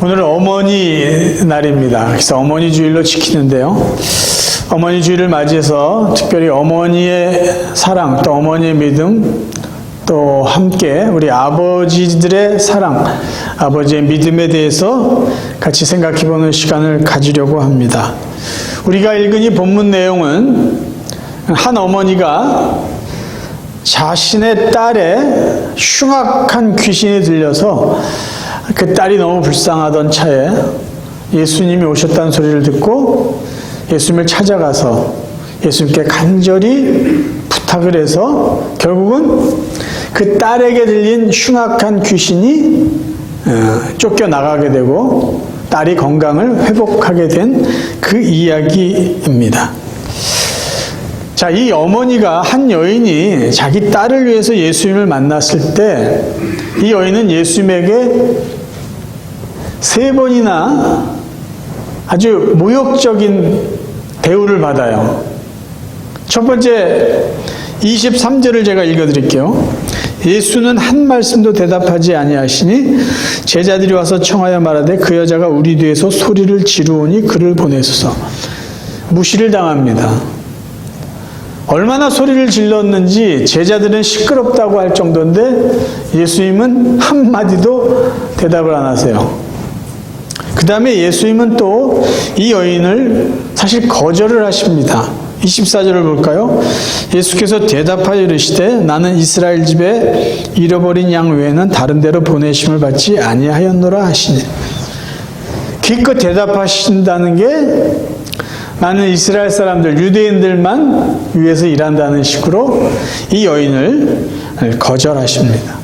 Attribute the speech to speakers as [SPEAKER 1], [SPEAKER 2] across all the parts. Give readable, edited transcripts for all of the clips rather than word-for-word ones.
[SPEAKER 1] 오늘은 어머니 날입니다. 그래서 어머니 주일로 지키는데요. 어머니 주일을 맞이해서 특별히 어머니의 사랑, 또 어머니의 믿음, 또 함께 우리 아버지들의 사랑, 아버지의 믿음에 대해서 같이 생각해보는 시간을 가지려고 합니다. 우리가 읽은 이 본문 내용은 한 어머니가 자신의 딸의 흉악한 귀신이 들려서 그 딸이 너무 불쌍하던 차에 예수님이 오셨다는 소리를 듣고 예수님을 찾아가서 예수님께 간절히 부탁을 해서 결국은 그 딸에게 들린 흉악한 귀신이 쫓겨나가게 되고 딸이 건강을 회복하게 된 그 이야기입니다. 자, 이 어머니가 한 여인이 자기 딸을 위해서 예수님을 만났을 때 이 여인은 예수님에게 3번이나 아주 모욕적인 대우를 받아요. 첫 번째 23절을 제가 읽어드릴게요. 예수는 한 말씀도 대답하지 아니하시니 제자들이 와서 청하여 말하되 그 여자가 우리 뒤에서 소리를 지르오니 그를 보내소서. 무시를 당합니다. 얼마나 소리를 질렀는지 제자들은 시끄럽다고 할 정도인데 예수님은 한마디도 대답을 안 하세요. 그 다음에 예수님은 또 이 여인을 사실 거절을 하십니다. 24절을 볼까요? 예수께서 대답하여 이르시되 나는 이스라엘 집에 잃어버린 양 외에는 다른 데로 보내심을 받지 아니하였노라 하시니. 기껏 대답하신다는 게 나는 이스라엘 사람들, 유대인들만 위해서 일한다는 식으로 이 여인을 거절하십니다.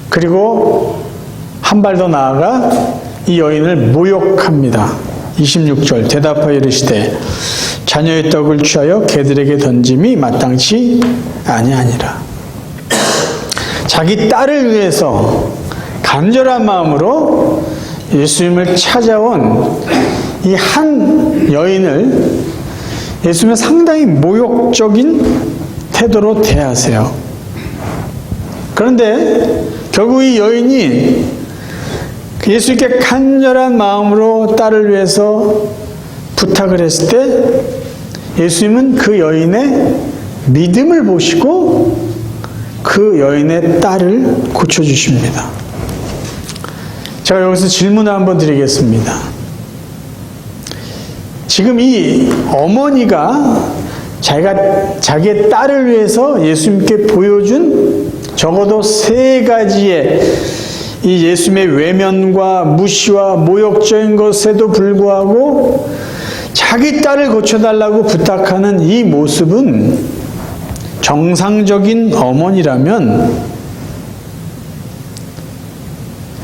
[SPEAKER 1] 그리고 한 발 더 나아가 이 여인을 모욕합니다. 26절 대답하여 이르시되 자녀의 떡을 취하여 개들에게 던짐이 마땅치 아니하니라. 자기 딸을 위해서 간절한 마음으로 예수님을 찾아온 이 한 여인을 예수님은 상당히 모욕적인 태도로 대하세요. 그런데 결국 이 여인이 예수님께 간절한 마음으로 딸을 위해서 부탁을 했을 때 예수님은 그 여인의 믿음을 보시고 그 여인의 딸을 고쳐주십니다. 제가 여기서 질문을 한번 드리겠습니다. 지금 이 어머니가 자기의 딸을 위해서 예수님께 보여준 적어도 3가지의 이 예수님의 외면과 무시와 모욕적인 것에도 불구하고 자기 딸을 고쳐달라고 부탁하는 이 모습은 정상적인 어머니라면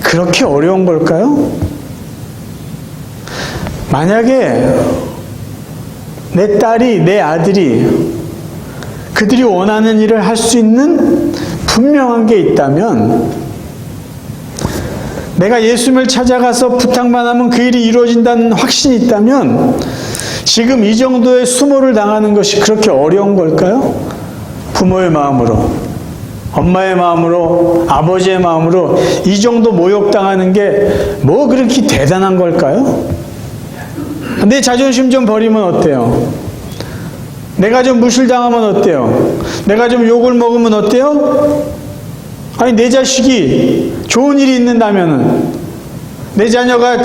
[SPEAKER 1] 그렇게 어려운 걸까요? 만약에 내 딸이, 내 아들이 그들이 원하는 일을 할 수 있는 분명한 게 있다면 내가 예수님을 찾아가서 부탁만 하면 그 일이 이루어진다는 확신이 있다면 지금 이 정도의 수모를 당하는 것이 그렇게 어려운 걸까요? 부모의 마음으로, 엄마의 마음으로, 아버지의 마음으로 이 정도 모욕당하는 게 뭐 그렇게 대단한 걸까요? 내 자존심 좀 버리면 어때요? 내가 좀 무실당하면 어때요? 내가 좀 욕을 먹으면 어때요? 아니, 내 자식이 좋은 일이 있는다면은, 내 자녀가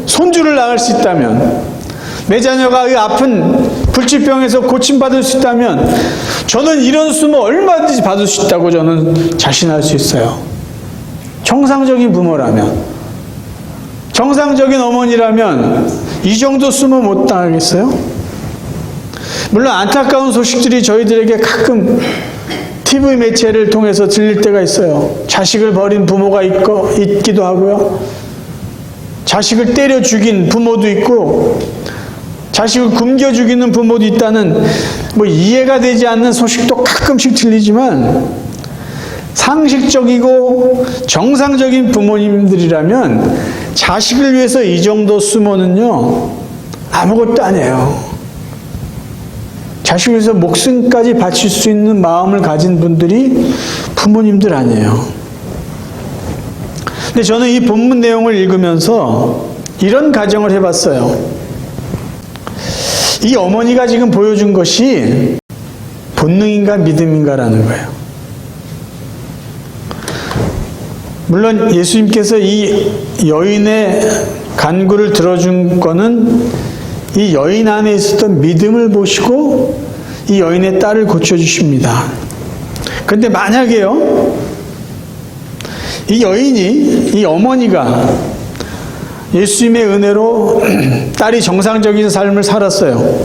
[SPEAKER 1] 손주를 낳을 수 있다면, 내 자녀가 이 아픈 불치병에서 고침받을 수 있다면 저는 이런 수모 얼마든지 받을 수 있다고 저는 자신할 수 있어요. 정상적인 부모라면, 정상적인 어머니라면 이 정도 수모 못 당하겠어요? 물론 안타까운 소식들이 저희들에게 가끔 TV 매체를 통해서 들릴 때가 있어요. 자식을 버린 부모가 있기도 하고요. 자식을 때려 죽인 부모도 있고 자식을 굶겨 죽이는 부모도 있다는 이해가 되지 않는 소식도 가끔씩 들리지만 상식적이고 정상적인 부모님들이라면 자식을 위해서 이 정도 수모는요 아무것도 아니에요. 자식을 위해서 목숨까지 바칠 수 있는 마음을 가진 분들이 부모님들 아니에요. 근데 저는 이 본문 내용을 읽으면서 이런 가정을 해봤어요. 이 어머니가 지금 보여준 것이 본능인가 믿음인가라는 거예요. 물론 예수님께서 이 여인의 간구를 들어준 거는 이 여인 안에 있었던 믿음을 보시고 이 여인의 딸을 고쳐주십니다. 그런데 만약에요, 이 여인이, 이 어머니가 예수님의 은혜로 딸이 정상적인 삶을 살았어요.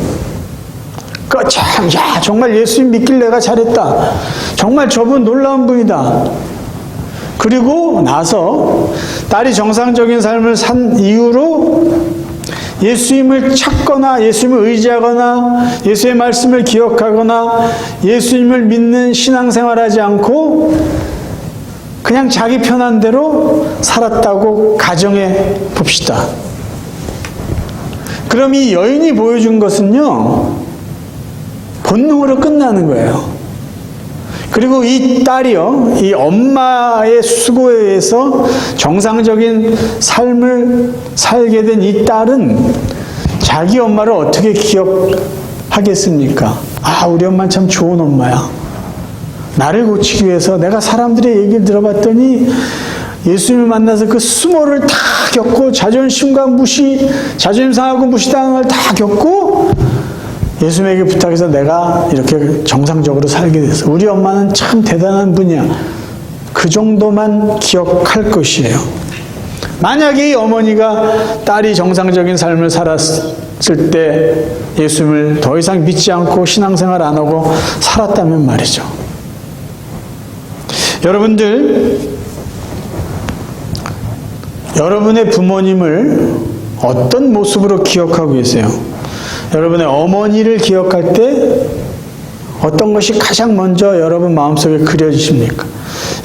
[SPEAKER 1] 야, 정말 예수님 믿길 내가 잘했다. 정말 저분 놀라운 분이다. 그리고 나서 딸이 정상적인 삶을 산 이후로 예수님을 찾거나 예수님을 의지하거나 예수의 말씀을 기억하거나 예수님을 믿는 신앙생활하지 않고 그냥 자기 편한 대로 살았다고 가정해 봅시다. 그럼 이 여인이 보여준 것은요, 본능으로 끝나는 거예요. 그리고 이 딸이요, 이 엄마의 수고에 의해서 정상적인 삶을 살게 된 이 딸은 자기 엄마를 어떻게 기억하겠습니까? 아, 우리 엄마는 참 좋은 엄마야. 나를 고치기 위해서 내가 사람들의 얘기를 들어봤더니 예수님을 만나서 그 수모를 다 겪고 자존심과 무시, 자존심 상하고 무시당하는 걸 다 겪고 예수님에게 부탁해서 내가 이렇게 정상적으로 살게 됐어. 우리 엄마는 참 대단한 분이야. 그 정도만 기억할 것이에요. 만약에 이 어머니가 딸이 정상적인 삶을 살았을 때 예수님을 더 이상 믿지 않고 신앙생활 안 하고 살았다면 말이죠. 여러분들, 여러분의 부모님을 어떤 모습으로 기억하고 계세요? 여러분의 어머니를 기억할 때 어떤 것이 가장 먼저 여러분 마음속에 그려지십니까?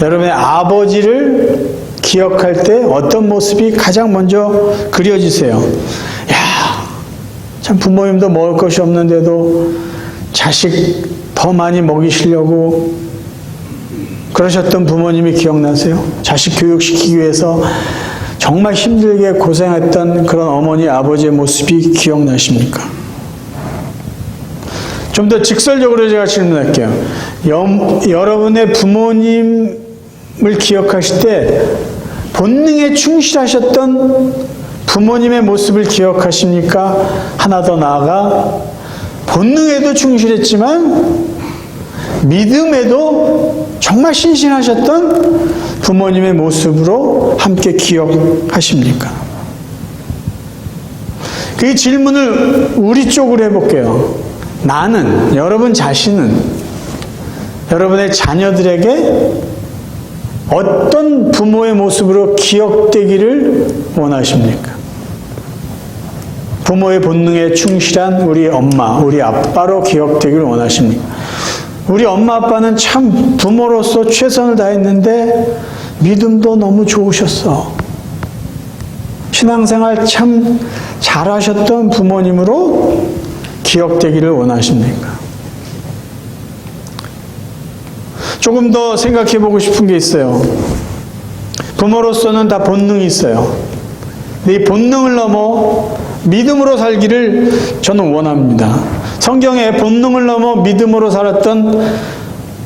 [SPEAKER 1] 여러분의 아버지를 기억할 때 어떤 모습이 가장 먼저 그려지세요? 야, 참 부모님도 먹을 것이 없는데도 자식 더 많이 먹이시려고 그러셨던 부모님이 기억나세요? 자식 교육시키기 위해서 정말 힘들게 고생했던 그런 어머니, 아버지의 모습이 기억나십니까? 좀 더 직설적으로 제가 질문할게요. 여러분의 부모님을 기억하실 때 본능에 충실하셨던 부모님의 모습을 기억하십니까? 하나 더 나아가 본능에도 충실했지만 믿음에도 정말 신실하셨던 부모님의 모습으로 함께 기억하십니까? 그 질문을 우리 쪽으로 해볼게요. 나는, 여러분 자신은 여러분의 자녀들에게 어떤 부모의 모습으로 기억되기를 원하십니까? 부모의 본능에 충실한 우리 엄마, 우리 아빠로 기억되기를 원하십니까? 우리 엄마 아빠는 참 부모로서 최선을 다했는데 믿음도 너무 좋으셨어. 신앙생활 참 잘하셨던 부모님으로 기억되기를 원하십니까? 조금 더 생각해 보고 싶은 게 있어요. 부모로서는 다 본능이 있어요. 근데 이 본능을 넘어 믿음으로 살기를 저는 원합니다. 성경에 본능을 넘어 믿음으로 살았던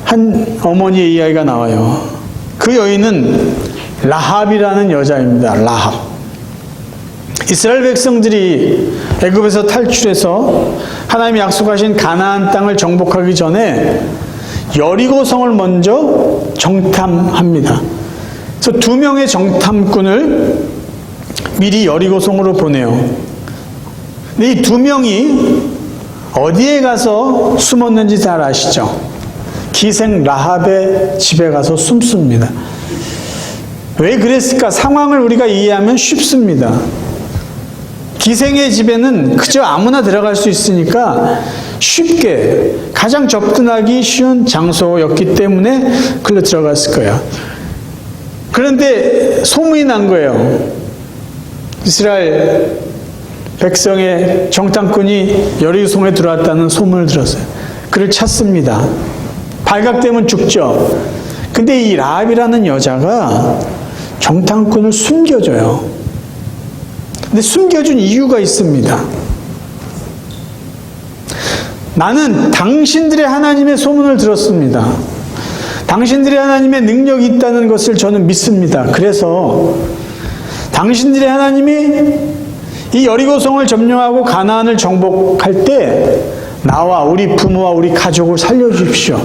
[SPEAKER 1] 한 어머니의 이야기가 나와요. 그 여인은 라합이라는 여자입니다. 라합. 이스라엘 백성들이 애굽에서 탈출해서 하나님이 약속하신 가나안 땅을 정복하기 전에 여리고성을 먼저 정탐합니다. 그래서 2명의 정탐꾼을 미리 여리고성으로 보내요. 근데 이 2명이 어디에 가서 숨었는지 잘 아시죠? 기생 라합의 집에 가서 숨습니다. 왜 그랬을까? 상황을 우리가 이해하면 쉽습니다. 기생의 집에는 그저 아무나 들어갈 수 있으니까 쉽게 가장 접근하기 쉬운 장소였기 때문에 글로 들어갔을 거예요. 그런데 소문이 난 거예요. 이스라엘 백성의 정탐꾼이 여리고성에 들어왔다는 소문을 들었어요. 그를 찾습니다. 발각되면 죽죠. 근데 이 라합이라는 여자가 정탐꾼을 숨겨줘요. 근데 숨겨준 이유가 있습니다. 나는 당신들의 하나님의 소문을 들었습니다. 당신들의 하나님의 능력이 있다는 것을 저는 믿습니다. 그래서 당신들의 하나님이 이 여리고성을 점령하고 가나안을 정복할 때 나와 우리 부모와 우리 가족을 살려주십시오.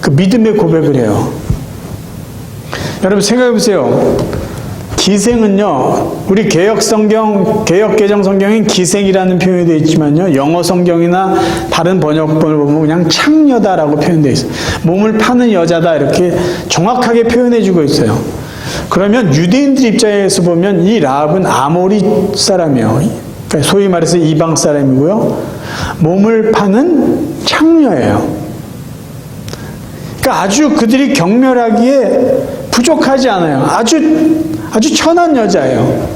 [SPEAKER 1] 그 믿음의 고백을 해요. 여러분 생각해 보세요. 기생은요, 우리 개역개정 성경엔 기생이라는 표현이 되어 있지만요, 영어 성경이나 다른 번역본을 보면 그냥 창녀다라고 표현되어 있어요. 몸을 파는 여자다, 이렇게 정확하게 표현해주고 있어요. 그러면 유대인들 입장에서 보면 이 라합은 아모리 사람이에요. 그러니까 소위 말해서 이방 사람이고요. 몸을 파는 창녀예요. 그러니까 아주 그들이 경멸하기에 부족하지 않아요. 아주 천한 여자예요.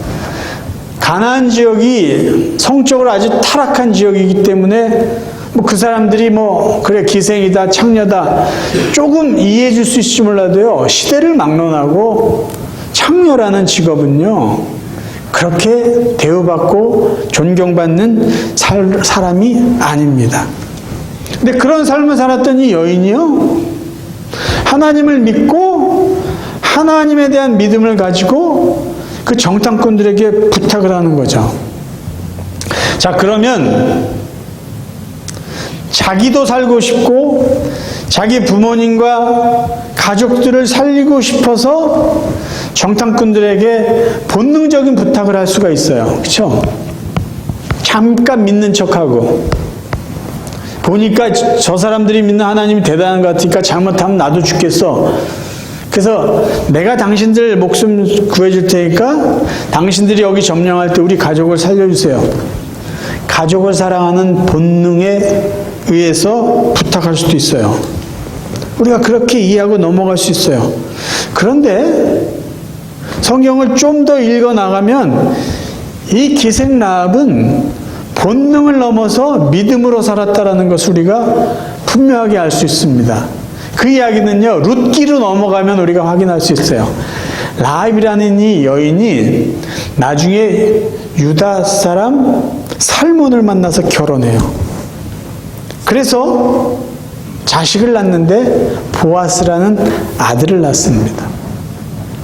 [SPEAKER 1] 가나안 지역이 성적으로 아주 타락한 지역이기 때문에 그 사람들이 그래 기생이다 창녀다 조금 이해해 줄 수 있을지 몰라도요, 시대를 막론하고 창녀라는 직업은요 그렇게 대우받고 존경받는 사람이 아닙니다. 근데 그런 삶을 살았던 이 여인이요, 하나님을 믿고 하나님에 대한 믿음을 가지고 그 정탐꾼들에게 부탁을 하는 거죠. 자, 그러면 자기도 살고 싶고 자기 부모님과 가족들을 살리고 싶어서 정탐꾼들에게 본능적인 부탁을 할 수가 있어요. 그렇죠? 잠깐 믿는 척하고 보니까 저 사람들이 믿는 하나님이 대단한 것 같으니까 잘못하면 나도 죽겠어. 그래서 내가 당신들 목숨 구해줄 테니까 당신들이 여기 점령할 때 우리 가족을 살려주세요. 가족을 사랑하는 본능에 의해서 부탁할 수도 있어요. 우리가 그렇게 이해하고 넘어갈 수 있어요. 그런데 성경을 좀 더 읽어 나가면 이 기생 라합은 본능을 넘어서 믿음으로 살았다라는 것을 우리가 분명하게 알 수 있습니다. 그 이야기는요, 룻기로 넘어가면 우리가 확인할 수 있어요. 라합이라는 이 여인이 나중에 유다 사람 살몬을 만나서 결혼해요. 그래서 자식을 낳는데 보아스라는 아들을 낳습니다.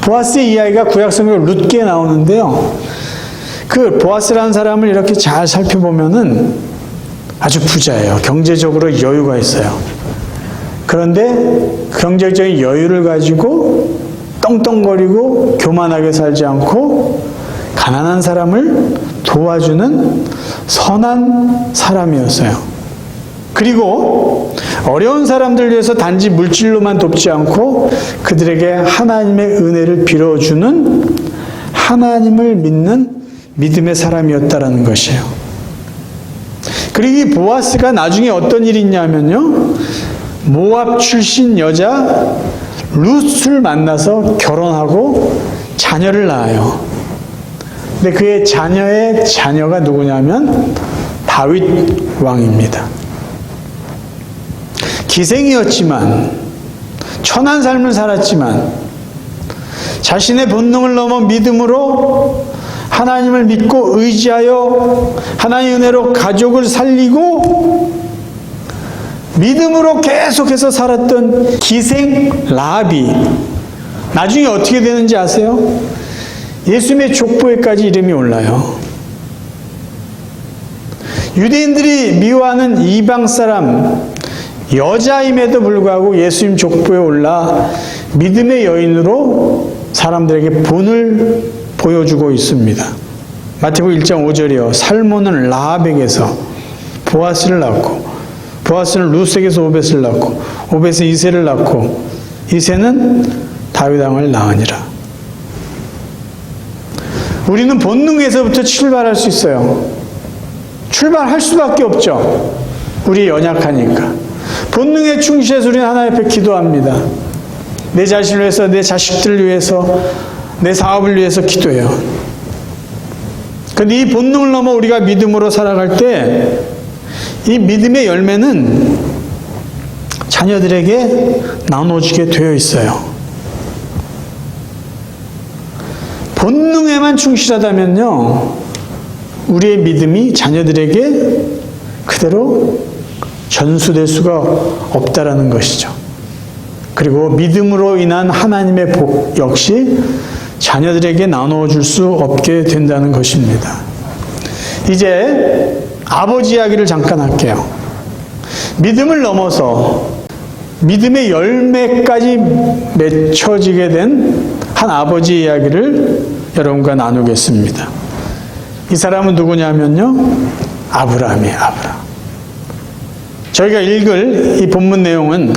[SPEAKER 1] 보아스의 이야기가 구약성경 룻기에 나오는데요, 그 보아스라는 사람을 이렇게 잘 살펴보면은 아주 부자예요. 경제적으로 여유가 있어요. 그런데 경제적인 여유를 가지고 떵떵거리고 교만하게 살지 않고 가난한 사람을 도와주는 선한 사람이었어요. 그리고 어려운 사람들 위해서 단지 물질로만 돕지 않고 그들에게 하나님의 은혜를 빌어주는 하나님을 믿는 믿음의 사람이었다라는 것이에요. 그리고 이 보아스가 나중에 어떤 일이 있냐면요, 모압 출신 여자 룻을 만나서 결혼하고 자녀를 낳아요. 근데 그의 자녀의 자녀가 누구냐면 다윗 왕입니다. 기생이었지만, 천한 삶을 살았지만 자신의 본능을 넘어 믿음으로 하나님을 믿고 의지하여 하나님의 은혜로 가족을 살리고 믿음으로 계속해서 살았던 기생 라합이 나중에 어떻게 되는지 아세요? 예수님의 족보에까지 이름이 올라요. 유대인들이 미워하는 이방 사람 여자임에도 불구하고 예수님 족보에 올라 믿음의 여인으로 사람들에게 본을 보여주고 있습니다. 마태복음 1장 5절이요. 살몬은 라합에게서 보아스를 낳고, 보아스는 룻에게서 오벳을 낳고, 오벳은 이새를 낳고, 이새는 다윗 왕을 낳으니라. 우리는 본능에서부터 출발할 수 있어요. 출발할 수밖에 없죠. 우리 연약하니까. 본능에 충실해서 우리는 하나님 앞에 기도합니다. 내 자신을 위해서, 내 자식들을 위해서, 내 사업을 위해서 기도해요. 그런데 이 본능을 넘어 우리가 믿음으로 살아갈 때 이 믿음의 열매는 자녀들에게 나눠주게 되어 있어요. 본능에만 충실하다면요, 우리의 믿음이 자녀들에게 그대로 전수될 수가 없다라는 것이죠. 그리고 믿음으로 인한 하나님의 복 역시 자녀들에게 나눠줄 수 없게 된다는 것입니다. 이제 아버지 이야기를 잠깐 할게요. 믿음을 넘어서 믿음의 열매까지 맺혀지게 된 한 아버지 이야기를 여러분과 나누겠습니다. 이 사람은 누구냐면요, 아브라함이에요. 아브라함. 저희가 읽을 이 본문 내용은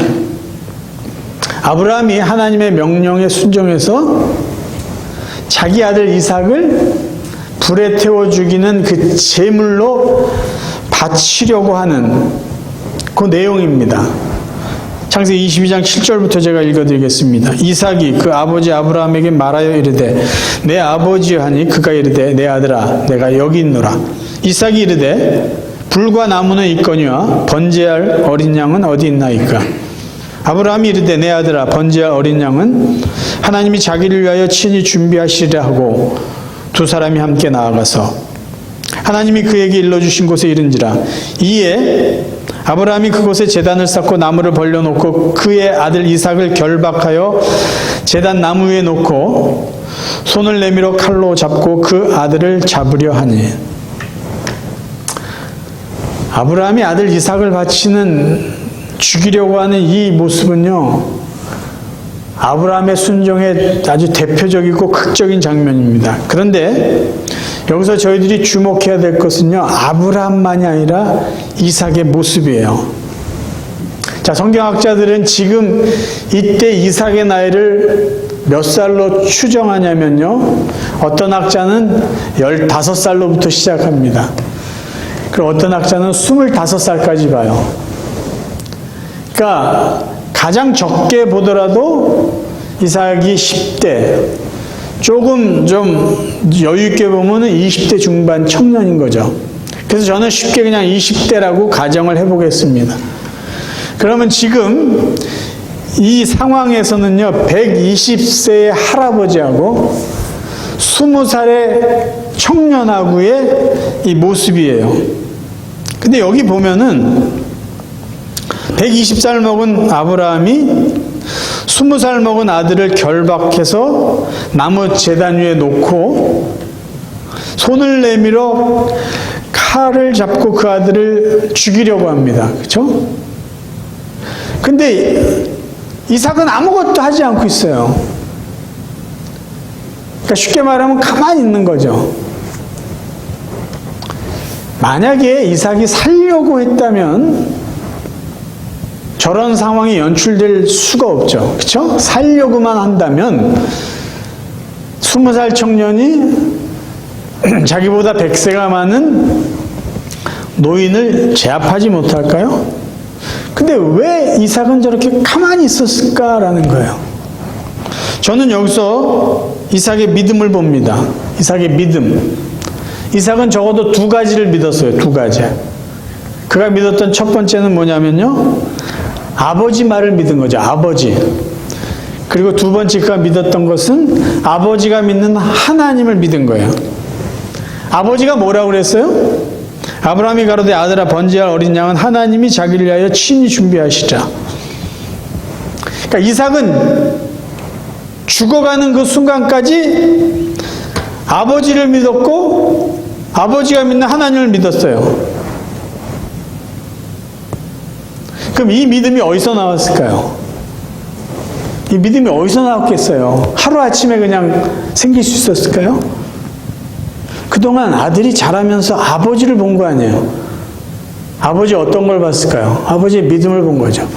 [SPEAKER 1] 아브라함이 하나님의 명령에 순종해서 자기 아들 이삭을 불에 태워 죽이는 그 제물로 바치려고 하는 그 내용입니다. 창세기 22장 7절부터 제가 읽어드리겠습니다. 이삭이 그 아버지 아브라함에게 말하여 이르되 내 아버지여 하니 그가 이르되 내 아들아 내가 여기 있노라. 이삭이 이르되 불과 나무는 있거니와 번제할 어린 양은 어디 있나이까. 아브라함이 이르되 내 아들아 번제할 어린 양은 하나님이 자기를 위하여 친히 준비하시리라 하고 두 사람이 함께 나아가서 하나님이 그에게 일러주신 곳에 이른지라. 이에 아브라함이 그곳에 제단을 쌓고 나무를 벌려놓고 그의 아들 이삭을 결박하여 제단 나무 위에 놓고 손을 내밀어 칼로 잡고 그 아들을 잡으려 하니. 아브라함이 아들 이삭을 바치는 죽이려고 하는 이 모습은요, 아브라함의 순종의 아주 대표적이고 극적인 장면입니다. 그런데 여기서 저희들이 주목해야 될 것은요, 아브라함만이 아니라 이삭의 모습이에요. 자, 성경학자들은 지금 이때 이삭의 나이를 몇 살로 추정하냐면요, 어떤 학자는 15살로부터 시작합니다. 그리고 어떤 학자는 25살까지 봐요. 그러니까 가장 적게 보더라도 이삭이 10대, 조금 좀 여유 있게 보면은 20대 중반 청년인 거죠. 그래서 저는 쉽게 그냥 20대라고 가정을 해보겠습니다. 그러면 지금 이 상황에서는요, 120세의 할아버지하고 20살의 청년하고의 이 모습이에요. 근데 여기 보면은 120살 먹은 아브라함이 20살 먹은 아들을 결박해서 나무 제단 위에 놓고 손을 내밀어 칼을 잡고 그 아들을 죽이려고 합니다. 그렇죠? 근데 이삭은 아무것도 하지 않고 있어요. 그러니까 쉽게 말하면 가만히 있는 거죠. 만약에 이삭이 살려고 했다면 저런 상황이 연출될 수가 없죠. 그렇죠? 살려고만 한다면 20살 청년이 자기보다 100세가 많은 노인을 제압하지 못할까요? 근데 왜 이삭은 저렇게 가만히 있었을까라는 거예요. 저는 여기서 이삭의 믿음을 봅니다. 이삭의 믿음. 이삭은 적어도 두 가지를 믿었어요. 두 가지. 그가 믿었던 첫 번째는 뭐냐면요, 아버지 말을 믿은 거죠. 아버지. 그리고 두 번째 그가 믿었던 것은 아버지가 믿는 하나님을 믿은 거예요. 아버지가 뭐라고 그랬어요? 아브라함이 가로되 아들아 번제할 어린 양은 하나님이 자기를 위하여 친히 준비하시라. 그러니까 이삭은 죽어가는 그 순간까지 아버지를 믿었고 아버지가 믿는 하나님을 믿었어요. 그럼 이 믿음이 어디서 나왔을까요? 이 믿음이 어디서 나왔겠어요? 하루아침에 그냥 생길 수 있었을까요? 그동안 아들이 자라면서 아버지를 본 거 아니에요? 아버지 어떤 걸 봤을까요? 아버지의 믿음을 본 거죠.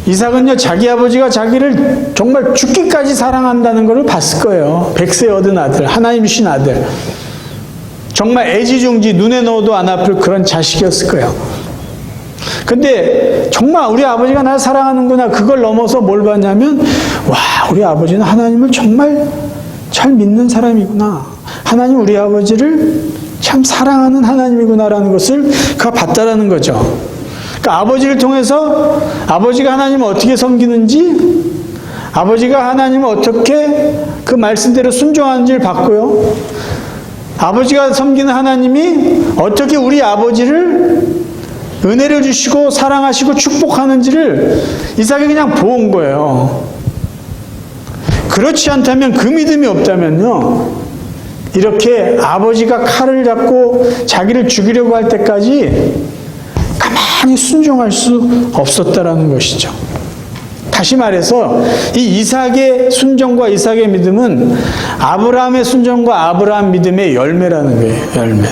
[SPEAKER 1] 이삭은요, 자기 아버지가 자기를 정말 죽기까지 사랑한다는 걸 봤을 거예요. 100세 얻은 아들, 하나님 주신 아들. 정말 애지중지 눈에 넣어도 안 아플 그런 자식이었을 거예요. 근데 정말 우리 아버지가 날 사랑하는구나, 그걸 넘어서 뭘 봤냐면, 와, 우리 아버지는 하나님을 정말 잘 믿는 사람이구나. 하나님 우리 아버지를 참 사랑하는 하나님이구나라는 것을 그가 봤다라는 거죠. 그러니까 아버지를 통해서 아버지가 하나님을 어떻게 섬기는지, 아버지가 하나님을 어떻게 그 말씀대로 순종하는지를 봤고요. 아버지가 섬기는 하나님이 어떻게 우리 아버지를 은혜를 주시고 사랑하시고 축복하는지를 이삭이 그냥 본 거예요. 그렇지 않다면, 그 믿음이 없다면요, 이렇게 아버지가 칼을 잡고 자기를 죽이려고 할 때까지 가만히 순종할 수 없었다라는 것이죠. 다시 말해서 이 이삭의 순종과 이삭의 믿음은 아브라함의 순종과 아브라함 믿음의 열매라는 거예요. 열매.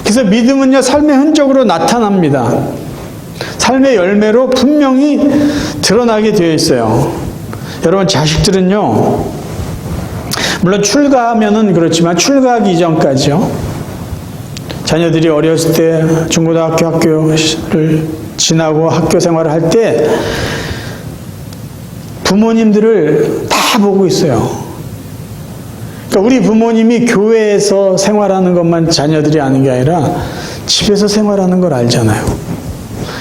[SPEAKER 1] 그래서 믿음은요, 삶의 흔적으로 나타납니다. 삶의 열매로 분명히 드러나게 되어 있어요. 여러분, 자식들은요, 물론 출가하면은 그렇지만 출가하기 이전까지요, 자녀들이 어렸을 때 중고등학교 학교를 지나고 학교 생활을 할 때 부모님들을 다 보고 있어요. 그러니까 우리 부모님이 교회에서 생활하는 것만 자녀들이 아는 게 아니라 집에서 생활하는 걸 알잖아요.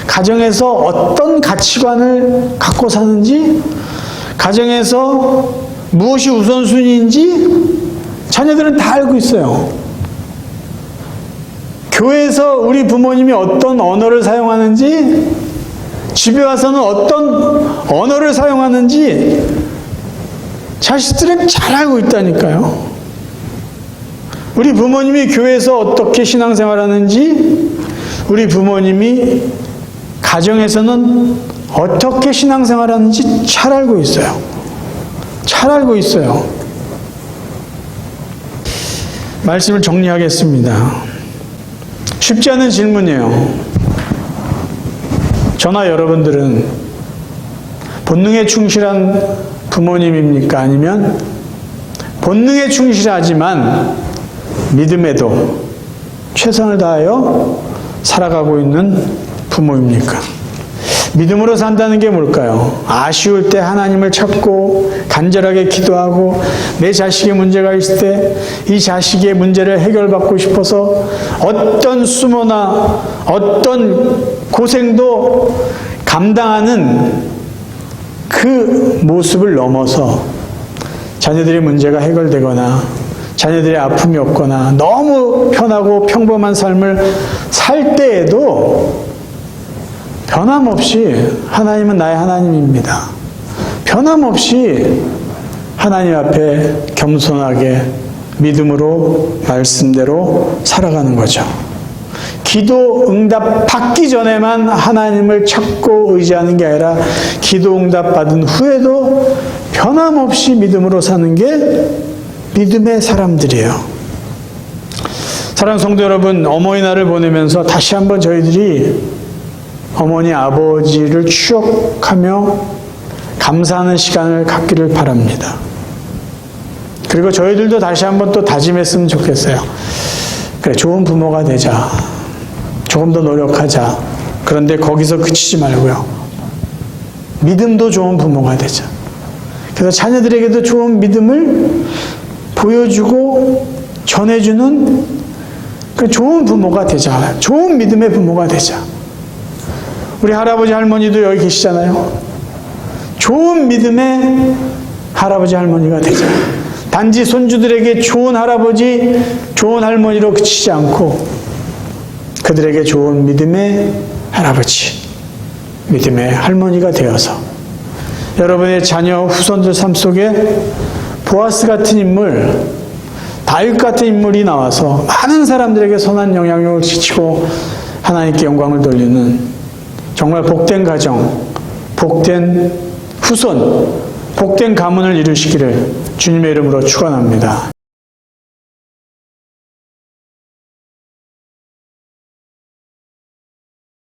[SPEAKER 1] 가정에서 어떤 가치관을 갖고 사는지, 가정에서 무엇이 우선순위인지 자녀들은 다 알고 있어요. 교회에서 우리 부모님이 어떤 언어를 사용하는지, 집에 와서는 어떤 언어를 사용하는지 자식들은 잘 알고 있다니까요. 우리 부모님이 교회에서 어떻게 신앙생활하는지, 우리 부모님이 가정에서는 어떻게 신앙생활하는지 잘 알고 있어요. 잘 알고 있어요. 말씀을 정리하겠습니다. 쉽지 않은 질문이에요. 저나 여러분들은 본능에 충실한 부모님입니까? 아니면 본능에 충실하지만 믿음에도 최선을 다하여 살아가고 있는 부모입니까? 믿음으로 산다는 게 뭘까요? 아쉬울 때 하나님을 찾고 간절하게 기도하고, 내 자식의 문제가 있을 때 이 자식의 문제를 해결받고 싶어서 어떤 수모나 어떤 고생도 감당하는 그 모습을 넘어서 자녀들의 문제가 해결되거나 자녀들의 아픔이 없거나 너무 편하고 평범한 삶을 살 때에도 변함없이 하나님은 나의 하나님입니다. 변함없이 하나님 앞에 겸손하게 믿음으로 말씀대로 살아가는 거죠. 기도 응답 받기 전에만 하나님을 찾고 의지하는 게 아니라 기도 응답 받은 후에도 변함없이 믿음으로 사는 게 믿음의 사람들이에요. 사랑하는 성도 여러분, 어머니날을 보내면서 다시 한번 저희들이 어머니, 아버지를 추억하며 감사하는 시간을 갖기를 바랍니다. 그리고 저희들도 다시 한번 또 다짐했으면 좋겠어요. 그래, 좋은 부모가 되자. 조금 더 노력하자. 그런데 거기서 그치지 말고요. 믿음도 좋은 부모가 되자. 그래서 자녀들에게도 좋은 믿음을 보여주고 전해주는 그 좋은 부모가 되자. 좋은 믿음의 부모가 되자. 우리 할아버지 할머니도 여기 계시잖아요. 좋은 믿음의 할아버지 할머니가 되자. 단지 손주들에게 좋은 할아버지, 좋은 할머니로 그치지 않고 그들에게 좋은 믿음의 할아버지, 믿음의 할머니가 되어서 여러분의 자녀 후손들 삶 속에 보아스 같은 인물, 다윗 같은 인물이 나와서 많은 사람들에게 선한 영향력을 끼치고 하나님께 영광을 돌리는 정말 복된 가정, 복된 후손, 복된 가문을 이루시기를 주님의 이름으로 축원합니다.